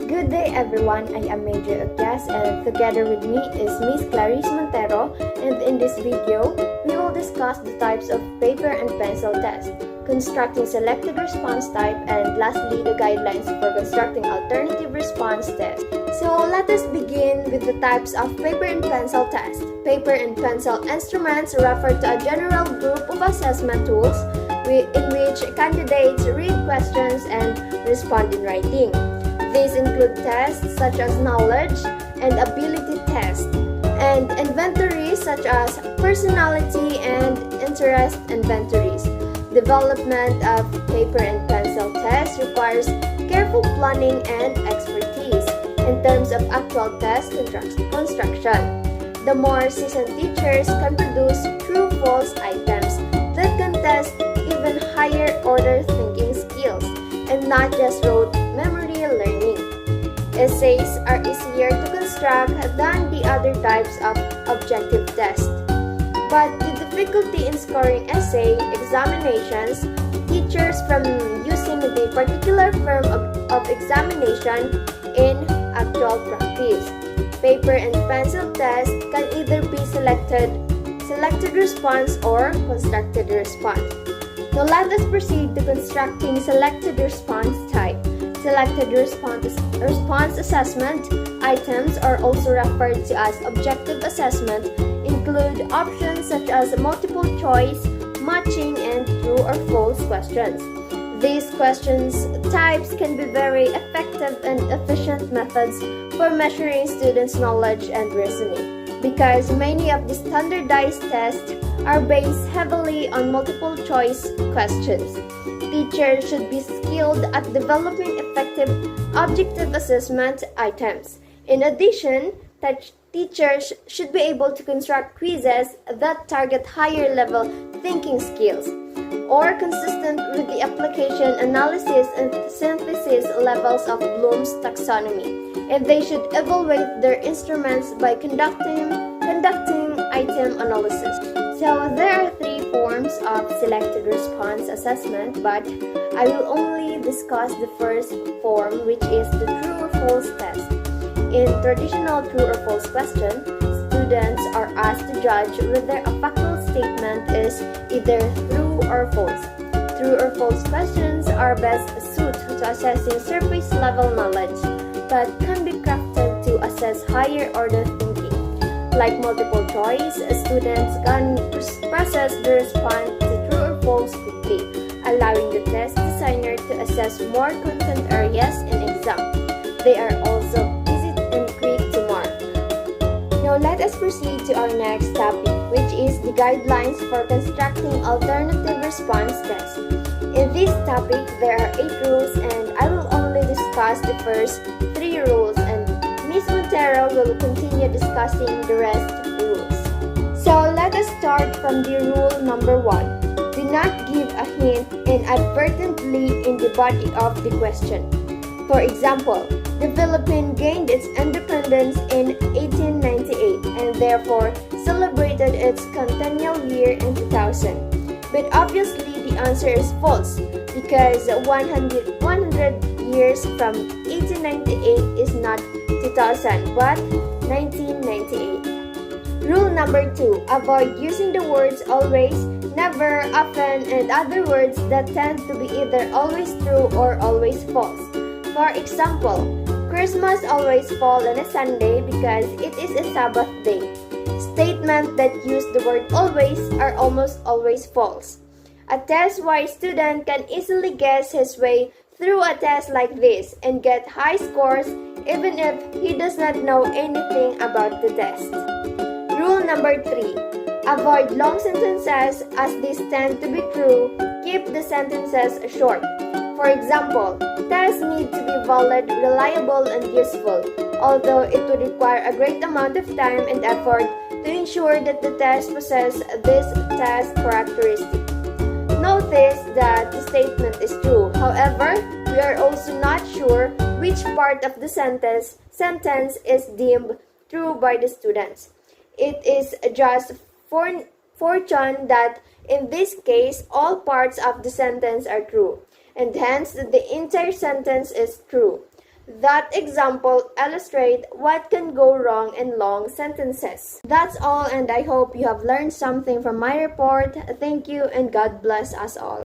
Good day everyone, I am Major Okyas and together with me is Miss Clarice Montero, and in this video, we will discuss the types of paper and pencil test, constructing selected response type, and lastly the guidelines for constructing alternative response test. So let us begin with the types of paper and pencil test. Paper and pencil instruments refer to a general group of assessment tools in which candidates read questions and respond in writing. These include tests such as knowledge and ability tests, and inventories such as personality and interest inventories. Development of paper and pencil tests requires careful planning and expertise in terms of actual test construction. The more seasoned teachers can produce true-false items that can test even higher order thinking skills and not just rote memory learning. Essays are easier to construct than the other types of objective tests. But the difficulty in scoring essay examinations teachers from using the particular form of examination in actual practice. Paper and pencil tests can either be selected response or constructed response. Now let us proceed to constructing selected response type. Selected response assessment items are also referred to as objective assessment, include options such as multiple choice, matching, and true or false questions. These questions types can be very effective and efficient methods for measuring students' knowledge and reasoning, because many of the standardized tests are based heavily on multiple choice questions. Teachers should be skilled at developing effective objective assessment items. In addition, teachers should be able to construct quizzes that target higher level thinking skills or consistent with the application, analysis, and synthesis levels of Bloom's taxonomy. And they should evaluate their instruments by conducting item analysis. So there are three forms of selected response assessment, but I will only discuss the first form, which is the true or false test. In traditional true or false question, students are asked to judge whether a factual statement is either true or false. True or false questions are best suited to assessing surface level knowledge, but can be crafted to assess higher order thinking. Like multiple choice, students can process the response to true or false quickly, allowing the test designer to assess more content areas in exam. They are also easy and quick to mark. Now let us proceed to our next topic, which is the guidelines for constructing alternative response tests. In this topic, there are 8 rules, and I will only discuss the first 3 rules, and Ms. Montero will continue discussing the rest rules. So let us start from the rule number 1. Do not give a hint inadvertently in the body of the question. For example, the Philippines gained its independence in 1898 and therefore celebrated its centennial year in 2000. But obviously the answer is false, because 100 years from 1898 is not 2000 but 1998. Rule number 2. Avoid using the words always, never, often, and other words that tend to be either always true or always false. For example, Christmas always falls on a Sunday because it is a Sabbath day. Statements that use the word always are almost always false. A test-wise student can easily guess his way through a test like this and get high scores even if he does not know anything about the test. Rule number 3. Avoid long sentences as these tend to be true. Keep the sentences short. For example, tests need to be valid, reliable, and useful, although it would require a great amount of time and effort to ensure that the test possesses this test characteristic. Notice that the statement is true. However, we are also not sure which part of the sentence is deemed true by the students. It is just fortune that in this case all parts of the sentence are true, and hence the entire sentence is true. That example illustrates what can go wrong in long sentences. That's all, and I hope you have learned something from my report. Thank you and God bless us all.